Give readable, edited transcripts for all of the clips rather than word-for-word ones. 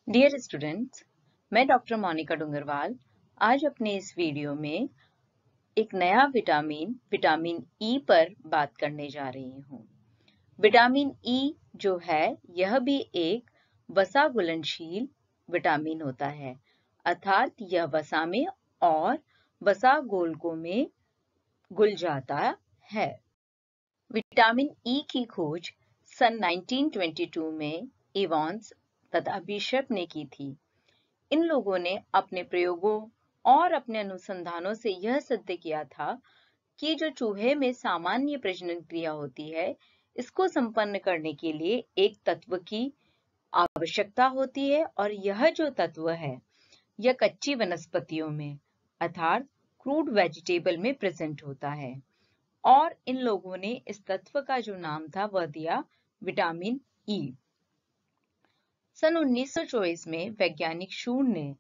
Dear students, मैं doctor Monika Dungarwal आज अपने इस वीडियो में एक नया विटामिन ई पर बात करने जा रही हूँ। विटामिन ई जो है यह भी एक वसा घुलनशील विटामिन होता है, अर्थात यह वसा में और वसा गोलकों में घुल जाता है। विटामिन ई की खोज सन 1922 में इवांस तथा बिशप ने की थी। इन लोगों ने अपने प्रयोगों और अपने अनुसंधानों से यह सिद्ध किया था कि जो चूहे में सामान्य प्रजनन क्रिया होती है, इसको संपन्न करने के लिए एक तत्व की आवश्यकता होती है और यह जो तत्व है यह कच्ची वनस्पतियों में अर्थात क्रूड वेजिटेबल में प्रेजेंट होता है और इन लोगों ने इस तत्व का जो नाम था वह दिया विटामिन ई। सन 1924 में वैज्ञानिक शूर ने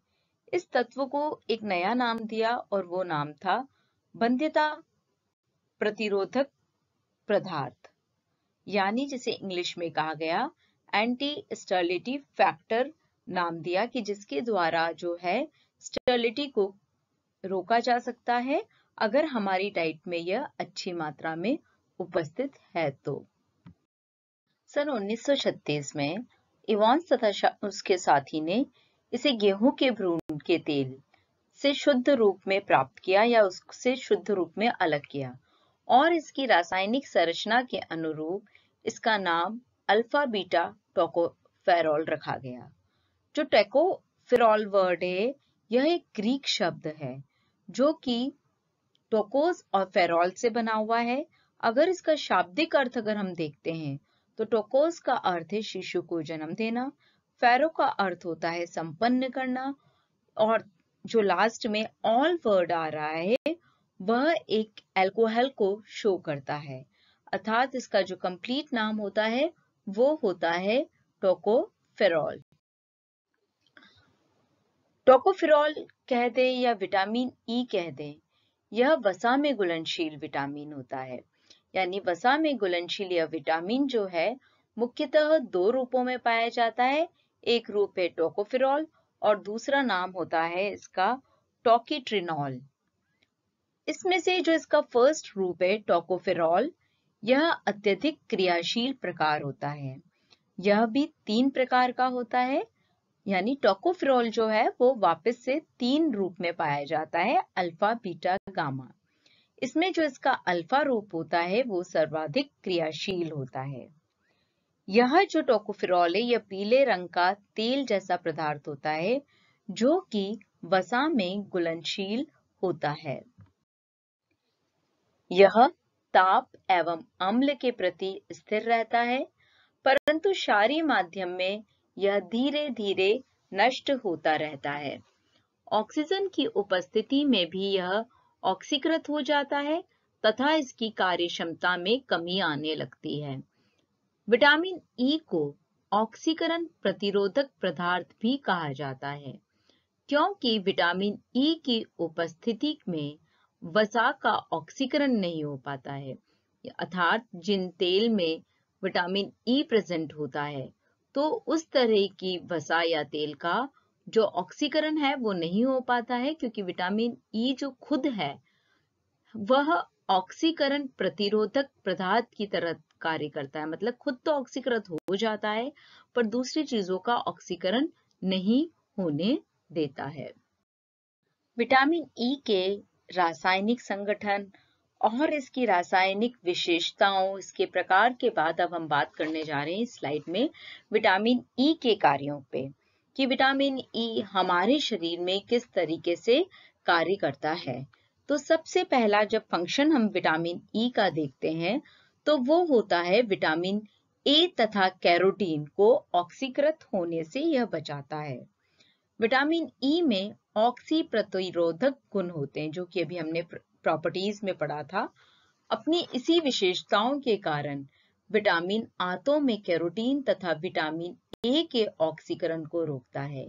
इस तत्व को एक नया नाम दिया और वो नाम था बंध्यता प्रतिरोधक पदार्थ, यानी जिसे इंग्लिश में कहा गया एंटी स्टरलिटी फैक्टर नाम दिया कि जिसके द्वारा जो है स्टरलिटी को रोका जा सकता है अगर हमारी डाइट में यह अच्छी मात्रा में उपस्थित है तो। सन 1936 में इवांस तथा उसके साथी ने इसे गेहूं के भ्रूण के तेल से शुद्ध रूप में प्राप्त किया या उससे शुद्ध रूप में अलग किया और इसकी रासायनिक संरचना के अनुरूप इसका नाम अल्फा बीटा टोकोफेरॉल रखा गया। जो टोकोफेरॉल वर्ड है यह एक ग्रीक शब्द है जो कि टोकोस और फेरॉल से बना हुआ है। अगर इसका शाब्दिक अर्थ अगर हम देखते हैं तो टोकोस का अर्थ है शिशु को जन्म देना, फेरो का अर्थ होता है संपन्न करना और जो लास्ट में ऑल वर्ड आ रहा है वह एक अल्कोहल को शो करता है, अर्थात इसका जो कंप्लीट नाम होता है वो होता है टोकोफेरॉल। टोकोफेरॉल कह दे या विटामिन ई कह दे, यह वसा में घुलनशील विटामिन होता है, यानी वसा में घुलनशील यह विटामिन जो है मुख्यतः दो रूपों में पाया जाता है। एक रूप है टोकोफेरॉल और दूसरा नाम होता है इसका टोकीट्रिनॉल। इसमें से जो इसका फर्स्ट रूप है टोकोफेरॉल, यह अत्यधिक क्रियाशील प्रकार होता है। यह भी 3 प्रकार का होता है, यानी टोकोफेरॉल जो है वो वापस से 3 रूप में पाया जाता है, अल्फा बीटा गामा। इसमें जो इसका अल्फा रूप होता है वो सर्वाधिक क्रियाशील होता है। यह जो टोकोफेरॉल है यह पीले रंग का तेल जैसा पदार्थ होता है जो कि वसा में घुलनशील होता है। यह ताप एवं अम्ल के प्रति स्थिर रहता है, परंतु क्षारीय माध्यम में यह धीरे धीरे नष्ट होता रहता है। ऑक्सीजन की उपस्थिति में भी यह ऑक्सीकृत हो जाता है तथा इसकी कार्यक्षमता में कमी आने लगती है। विटामिन ई को ऑक्सीकरण प्रतिरोधक पदार्थ भी कहा जाता है क्योंकि विटामिन ई की उपस्थिति में वसा का ऑक्सीकरण नहीं हो पाता है, अर्थात जिन तेल में विटामिन ई प्रेजेंट होता है तो उस तरह की वसा या तेल का जो ऑक्सीकरण है वो नहीं हो पाता है क्योंकि विटामिन ई जो खुद है वह ऑक्सीकरण प्रतिरोधक पदार्थ की तरह कार्य करता है, मतलब खुद तो ऑक्सीकृत हो जाता है पर दूसरी चीजों का ऑक्सीकरण नहीं होने देता है। विटामिन ई के रासायनिक संगठन और इसकी रासायनिक विशेषताओं, इसके प्रकार के बाद अब हम बात करने जा रहे हैं इस स्लाइड में विटामिन ई के कार्यों पे कि विटामिन ई हमारे शरीर में किस तरीके से कार्य करता है। तो सबसे पहला जब फंक्शन हम विटामिन ई का देखते हैं तो वो होता है विटामिन ए तथा कैरोटीन को ऑक्सीकृत होने से यह बचाता है। विटामिन ई में ऑक्सी प्रतिरोधक गुण होते हैं जो कि अभी हमने प्रॉपर्टीज में पढ़ा था। अपनी इसी विशेषताओं के कारण विटामिन आंतों में कैरोटीन तथा विटामिन ए के ऑक्सीकरण को रोकता है।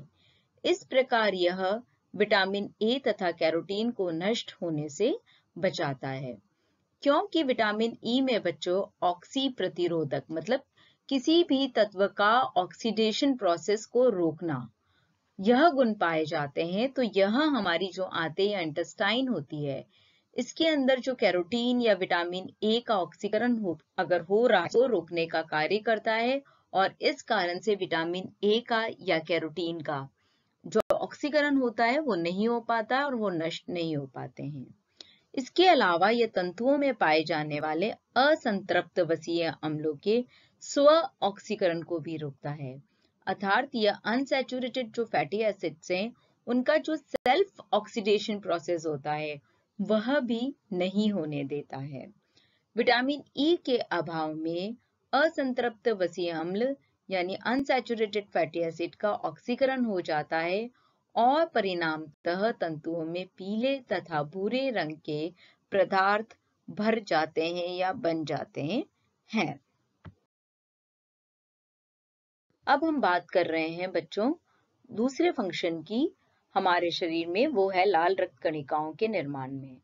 इस प्रकार यह विटामिन ए तथा कैरोटीन को नष्ट होने से बचाता है। क्योंकि विटामिन ई में बच्चों ऑक्सी प्रतिरोधक मतलब किसी भी तत्व का ऑक्सीडेशन प्रोसेस को रोकना, यह गुण पाए जाते हैं तो यह हमारी जो आंतें या इंटेस्टाइन होती है, इसके अंदर जो कैरोटीन या विटामिन ए का ऑक्सीकरण अगर हो रहा है तो रोकने का कार्य करता है, और इस कारण से विटामिन ए का या कैरोटीन का जो ऑक्सीकरण होता है वो नहीं हो पाता और वो नष्ट नहीं हो पाते हैं। इसके अलावा ये तंतुओं में पाए जाने वाले असंतृप्त वसीय अम्लों के स्व ऑक्सीकरण को भी रोकता है, अर्थात यह अनसैचुरेटेड जो फैटी एसिड्स हैं उनका जो सेल्फ ऑक्सीडेशन प्रोसेस होता है वह भी नहीं होने देता है। विटामिन ई के अभाव में असंतृप्त वसीय अम्ल यानी अनसैचुरेटेड फैटी एसिड का ऑक्सीकरण हो जाता है और परिणामतः तंतुओं में पीले तथा भूरे रंग के पदार्थ भर जाते हैं या बन जाते हैं। अब हम बात कर रहे हैं बच्चों दूसरे फंक्शन की हमारे शरीर में, वो है लाल रक्त कणिकाओं के निर्माण में।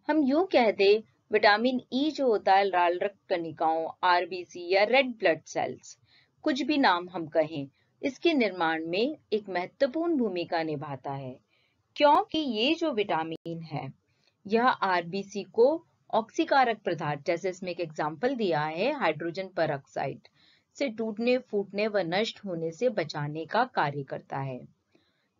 हम यूं कह दे विटामिन ई जो होता है लाल रक्त कणिकाओं, आरबीसी या रेड ब्लड सेल्स, कुछ भी नाम हम कहें, इसके निर्माण में एक महत्वपूर्ण भूमिका निभाता है, क्योंकि ये जो विटामिन है यह आरबीसी को ऑक्सीकारक पदार्थ, जैसे इसमें एक एग्जाम्पल दिया है हाइड्रोजन परऑक्साइड, से टूटने फूटने व नष्ट होने से बचाने का कार्य करता है।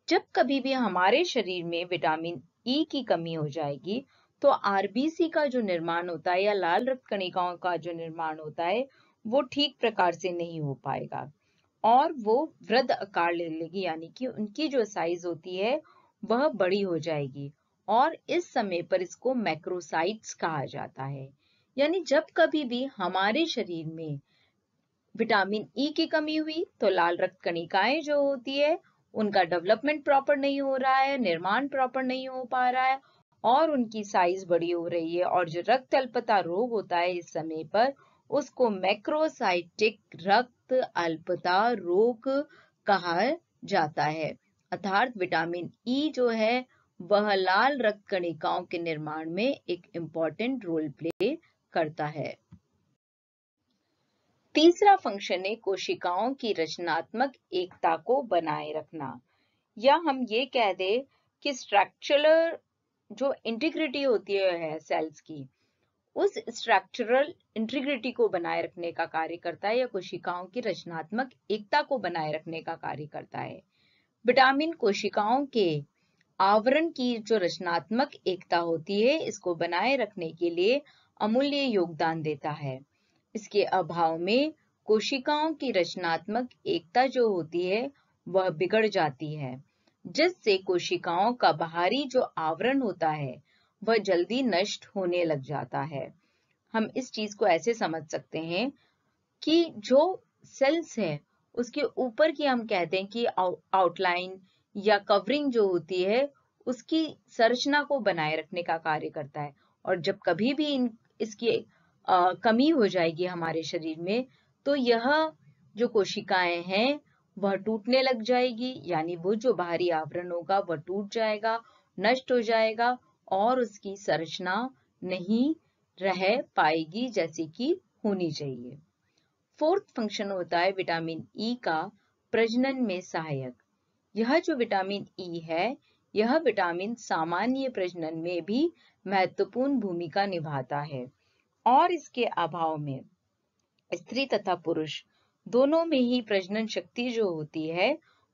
जब कभी भी हमारे शरीर में विटामिन ई की कमी हो जाएगी तो आरबीसी का जो निर्माण होता है या लाल रक्त कणिकाओं का जो निर्माण होता है वो ठीक प्रकार से नहीं हो पाएगा और वो वृद्ध आकार ले लेगी, यानी कि उनकी जो साइज होती है वह बड़ी हो जाएगी और इस समय पर इसको मैक्रोसाइट्स कहा जाता है। यानी जब कभी भी हमारे शरीर में विटामिन ई की कमी हुई तो लाल रक्त कणिकाएं जो होती है उनका डेवलपमेंट प्रॉपर नहीं हो रहा है, निर्माण प्रॉपर नहीं हो पा रहा है और उनकी साइज बड़ी हो रही है, और जो रक्त अल्पता रोग होता है इस समय पर उसको मैक्रोसाइटिक रक्त अल्पता रोग कहा जाता है। अर्थात विटामिन ई जो है वह लाल रक्त कणिकाओं के निर्माण में एक इम्पॉर्टेंट रोल प्ले करता है। तीसरा फंक्शन है कोशिकाओं की रचनात्मक एकता को बनाए रखना, या हम ये कह दे कि स्ट्रक्चरल जो इंटीग्रिटी होती है सेल्स की, उस स्ट्रक्चरल इंटीग्रिटी को बनाए रखने का कार्य करता है या कोशिकाओं की रचनात्मक एकता को बनाए रखने का कार्य करता है। विटामिन कोशिकाओं के आवरण की जो रचनात्मक एकता होती है इसको बनाए रखने के लिए अमूल्य योगदान देता है। इसके अभाव में कोशिकाओं की रचनात्मक एकता जो होती है वह बिगड़ जाती है, जिससे कोशिकाओं का बाहरी जो आवरण होता है वह जल्दी नष्ट होने लग जाता है। हम इस चीज को ऐसे समझ सकते हैं कि जो सेल्स है उसके ऊपर की हम कहते हैं कि आउटलाइन या कवरिंग जो होती है उसकी संरचना को बनाए रखने का कार्य करता है, और जब कभी भी इसकी कमी हो जाएगी हमारे शरीर में तो यह जो कोशिकाएं हैं वह टूटने लग जाएगी, यानी वो जो बाहरी आवरण होगा वह टूट जाएगा, नष्ट हो जाएगा और उसकी संरचना नहीं रह पाएगी जैसी कि होनी चाहिए। फोर्थ फंक्शन होता है विटामिन ई का प्रजनन में सहायक। यह जो विटामिन ई है यह विटामिन सामान्य प्रजनन में भी महत्वपूर्ण भूमिका निभाता है और इसके अभाव में स्त्री तथा पुरुष दोनों में ही प्रजनन शक्ति जो होती है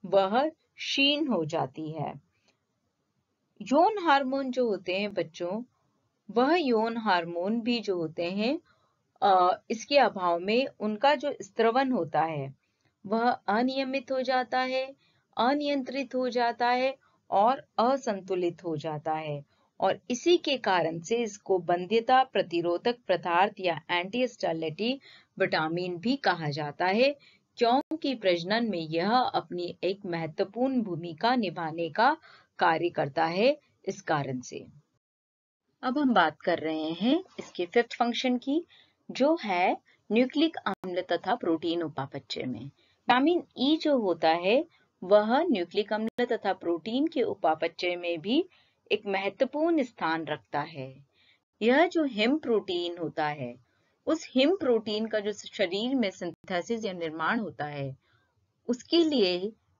वह क्षीण हो जाती है। यौन हार्मोन जो होते हैं बच्चों, वह यौन हार्मोन भी जो होते हैं इसके अभाव में उनका जो स्त्रवन होता है वह अनियमित हो जाता है, अनियंत्रित हो जाता है और असंतुलित हो जाता है, और इसी के कारण से इसको बंध्यता प्रतिरोधक पदार्थ या एंटी विटामिन भी कहा जाता है, क्योंकि प्रजनन में यह अपनी एक महत्वपूर्ण भूमिका निभाने का कार्य करता है इस कारण से। अब हम बात कर रहे हैं इसके फिफ्थ फंक्शन की, जो है न्यूक्लिक अम्ल तथा प्रोटीन उपापचय में। विटामिन ई जो होता है वह न्यूक्लिक अम्ल तथा प्रोटीन के उपापचय में भी एक महत्वपूर्ण स्थान रखता है। यह जो हिम प्रोटीन होता है उस हिम प्रोटीन का जो शरीर में सिंथेसिस या निर्माण होता है उसके लिए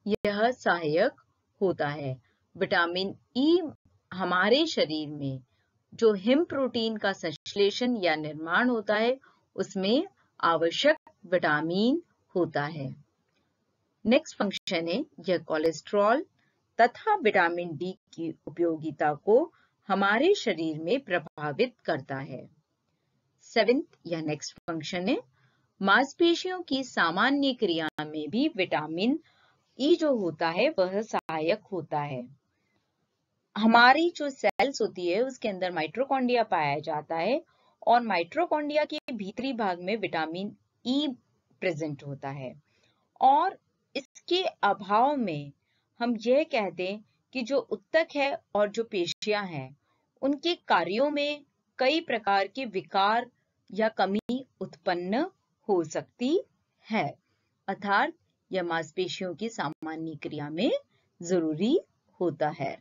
यह सहायक होता है। विटामिन ई हमारे शरीर में जो हिम प्रोटीन का संश्लेषण या निर्माण होता है उसमें आवश्यक विटामिन होता है। नेक्स्ट फंक्शन है यह कोलेस्ट्रॉल तथा विटामिन डी की उपयोगिता को हमारे शरीर में प्रभावित करता है। सेवेंथ या नेक्स्ट फंक्शन है मांसपेशियों की सामान्य क्रिया में भी विटामिन ई जो होता है वह सहायक होता है। हमारी जो सेल्स होती है उसके अंदर माइटोकॉन्ड्रिया पाया जाता है और माइटोकॉन्ड्रिया के भीतरी भाग में विटामिन ई प्रेजेंट होता है और इसके अभाव में हम यह कहते हैं कि जो ऊतक है और जो पेशियां हैं उनके कार्यों में कई प्रकार के विकार या कमी उत्पन्न हो सकती है, अर्थात यह मांसपेशियों की सामान्य क्रिया में जरूरी होता है।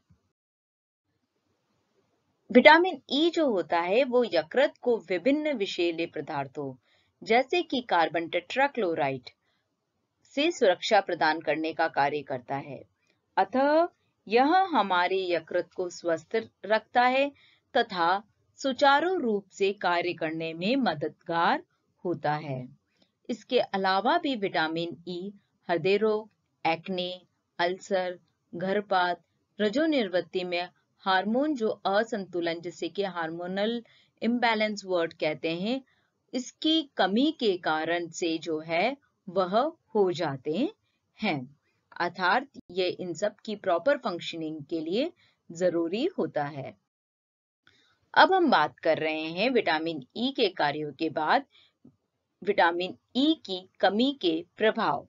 विटामिन ई जो होता है वो यकृत को विभिन्न विषैले पदार्थों जैसे कि कार्बन टेट्राक्लोराइड से सुरक्षा प्रदान करने का कार्य करता है, अतः यह हमारे यकृत को स्वस्थ रखता है तथा सुचारू रूप से कार्य करने में मददगार होता है। इसके अलावा भी विटामिन ई हृदय रोग, एक्ने, अल्सर, गर्भपात, रजोनिवृत्ति में हार्मोन जो असंतुलन जिसे कि हार्मोनल इम्बैलेंस वर्ड कहते हैं, इसकी कमी के कारण से जो है वह हो जाते हैं, अर्थात ये इन सब की प्रॉपर फंक्शनिंग के लिए जरूरी होता है। अब हम बात कर रहे हैं विटामिन ई के कार्यों के बाद विटामिन ई की कमी के प्रभाव।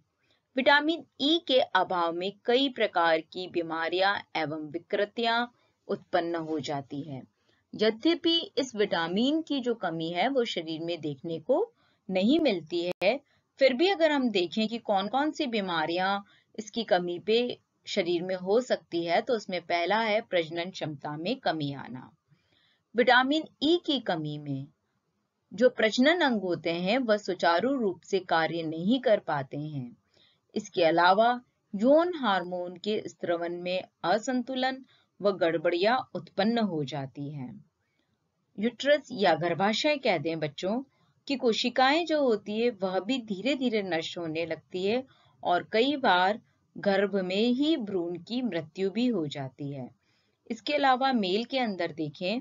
विटामिन ई के अभाव में कई प्रकार की बीमारियां एवं विकृतियां उत्पन्न हो जाती है। यद्यपि इस विटामिन की जो कमी है वो शरीर में देखने को नहीं मिलती है, फिर भी अगर हम देखें कि कौन कौन सी बीमारियां इसकी कमी पे शरीर में हो सकती है तो उसमें पहला है प्रजनन क्षमता में कमी आना। विटामिन ई की कमी में जो प्रजनन अंग होते हैं वह सुचारू रूप से कार्य नहीं कर पाते हैं। इसके अलावा यौन हार्मोन के स्त्रवन में असंतुलन व गड़बड़ियां उत्पन्न हो जाती हैं। यूट्रस या गर्भाशय कह दें बच्चों की कोशिकाएं जो होती है वह भी धीरे धीरे नष्ट होने लगती है और कई बार गर्भ में ही भ्रूण की मृत्यु भी हो जाती है। इसके अलावा मेल के अंदर देखें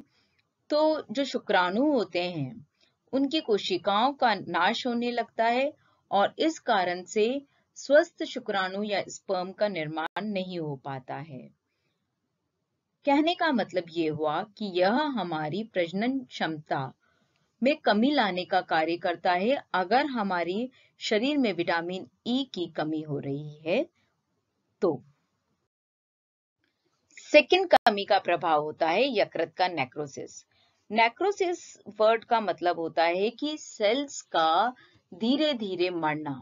तो जो शुक्राणु होते हैं उनकी कोशिकाओं का नाश होने लगता है और इस कारण से स्वस्थ शुक्राणु या स्पर्म का निर्माण नहीं हो पाता है। कहने का मतलब ये हुआ कि यह हमारी प्रजनन क्षमता में कमी लाने का कार्य करता है अगर हमारी शरीर में विटामिन ई की कमी हो रही है तो। सेकंड कमी का प्रभाव होता है यकृत का नेक्रोसिस। नेक्रोसिस वर्ड का मतलब होता है कि सेल्स का धीरे धीरे मरना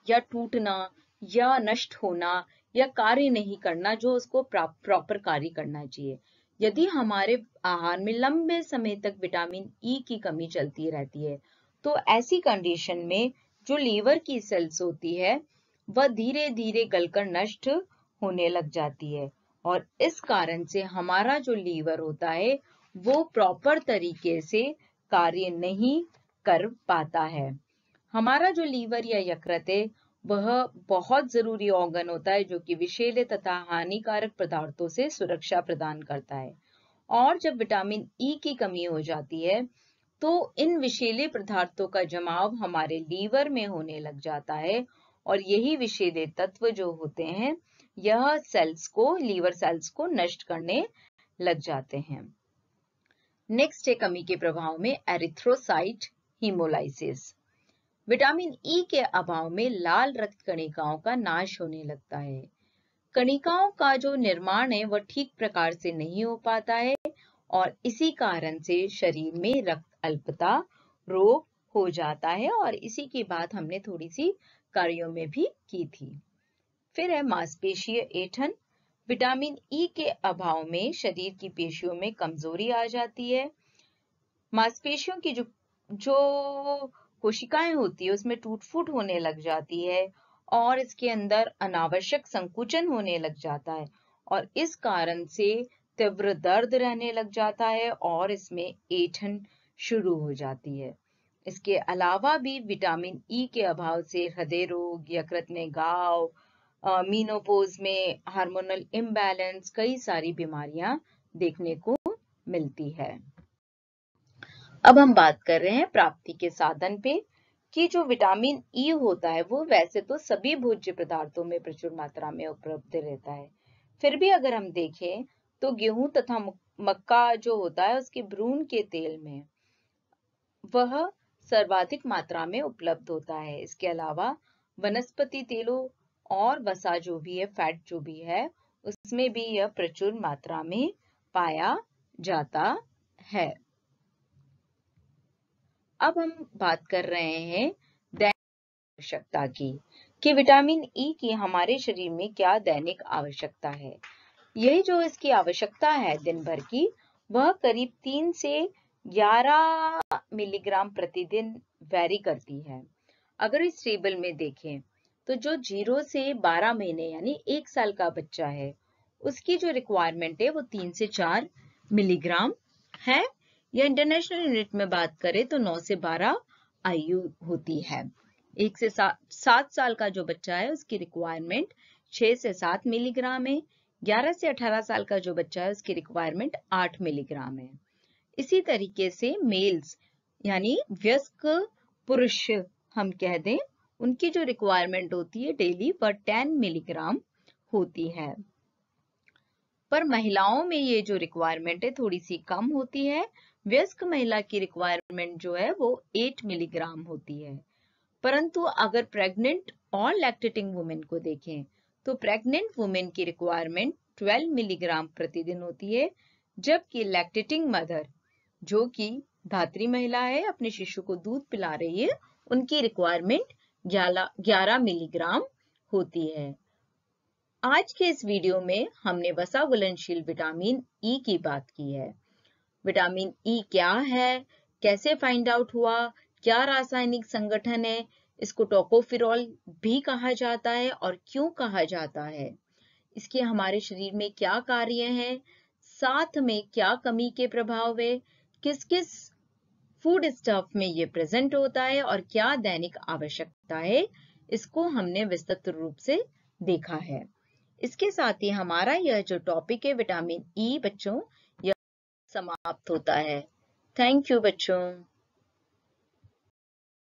या टूटना या नष्ट होना या कार्य नहीं करना जो उसको प्रॉपर कार्य करना चाहिए। यदि हमारे आहार में लंबे समय तक विटामिन ई की कमी चलती रहती है तो ऐसी कंडीशन में जो लीवर की सेल्स होती है वह धीरे धीरे गलकर नष्ट होने लग जाती है और इस कारण से हमारा जो लीवर होता है वो प्रॉपर तरीके से कार्य नहीं कर पाता है। हमारा जो लीवर या यकृत है वह बहुत जरूरी ऑर्गन होता है जो कि विषैले तथा हानिकारक पदार्थों से सुरक्षा प्रदान करता है और जब विटामिन ई की कमी हो जाती है तो इन विषैले पदार्थों का जमाव हमारे लीवर में होने लग जाता है और यही विषैले तत्व जो होते हैं यह सेल्स को लीवर सेल्स को नष्ट करने लग जाते हैं। नेक्स्ट है कमी के प्रभाव में एरिथ्रोसाइट हीमोलाइसिस। विटामिन ई के अभाव में लाल रक्त कणिकाओं का नाश होने लगता है। कणिकाओं का जो निर्माण है वह ठीक प्रकार से नहीं हो पाता है और इसी कारण से शरीर में रक्त अल्पता रोग हो जाता है और इसी की बात हमने थोड़ी सी कार्यों में भी की थी। फिर है मांसपेशीय ऐंठन। विटामिन ई के अभाव में शरीर की पेशियों में कमजोरी आ जाती है। मांसपेशियों की जो कोशिकाएं होती है उसमें टूट फूट होने लग जाती है और इसके अंदर अनावश्यक संकुचन होने लग जाता है और इस कारण से तीव्र दर्द रहने लग जाता है और इसमें ऐंठन शुरू हो जाती है। इसके अलावा भी विटामिन ई के अभाव से हृदय रोग, यकृत में घाव, मीनोपोज में हार्मोनल इम्बैलेंस, कई सारी बीमारियां देखने को मिलती है। अब हम बात कर रहे हैं प्राप्ति के साधन पे कि जो विटामिन ई होता है वो वैसे तो सभी भोज्य पदार्थों में प्रचुर मात्रा में उपलब्ध रहता है। फिर भी अगर हम देखें तो गेहूं तथा मक्का जो होता है उसके भ्रूण के तेल में वह सर्वाधिक मात्रा में उपलब्ध होता है। इसके अलावा वनस्पति तेलों और वसा जो भी है, फैट जो भी है, उसमें भी यह प्रचुर मात्रा में पाया जाता है। अब हम बात कर रहे हैं दैनिक आवश्यकता की कि विटामिन ई की हमारे शरीर में क्या दैनिक आवश्यकता है। यही जो इसकी आवश्यकता है दिन भर की, वह करीब 3 से 11 मिलीग्राम प्रतिदिन वैरी करती है। अगर इस टेबल में देखें तो जो 0 से 12 महीने यानी 1 साल का बच्चा है, उसकी जो रिक्वायरमेंट है वो 3 से 4 मिलीग्राम है, या इंटरनेशनल यूनिट में बात करें तो 9 से 12 आयु होती है। 1 से 7 साल का जो बच्चा है उसकी रिक्वायरमेंट 6 से 7 मिलीग्राम है। 11 से 18 साल का जो बच्चा है उसकी रिक्वायरमेंट 8 मिलीग्राम है। इसी तरीके से मेल्स यानी वयस्क पुरुष हम कह दें, उनकी जो रिक्वायरमेंट होती है डेली वह 10 मिलीग्राम होती है। पर महिलाओं में ये जो रिक्वायरमेंट है थोड़ी सी कम होती है। वयस्क महिला की रिक्वायरमेंट जो है वो 8 मिलीग्राम होती है। परंतु अगर प्रेग्नेंट और लैक्टेटिंग वुमेन को देखें तो प्रेग्नेंट वुमेन की रिक्वायरमेंट 12 मिलीग्राम प्रतिदिन होती है, जबकि लैक्टेटिंग मदर जो कि धात्री महिला है, अपने शिशु को दूध पिला रही है, उनकी रिक्वायरमेंट 11 मिलीग्राम होती है। आज के इस वीडियो में हमने वसा घुलनशील विटामिन ई की बात की है। विटामिन ई क्या है, कैसे फाइंड आउट हुआ, क्या रासायनिक संगठन है, इसको टोकोफेरॉल भी कहा जाता है और क्यों कहा जाता है, इसके हमारे शरीर में क्या कार्य हैं, साथ में क्या कमी के प्रभाव है, किस किस फूड स्टफ में ये प्रेजेंट होता है और क्या दैनिक आवश्यकता है, इसको हमने विस्तृत रूप से देखा है। इसके साथ ही हमारा यह जो टॉपिक है विटामिन ई बच्चों, यह समाप्त होता है। थैंक यू बच्चों।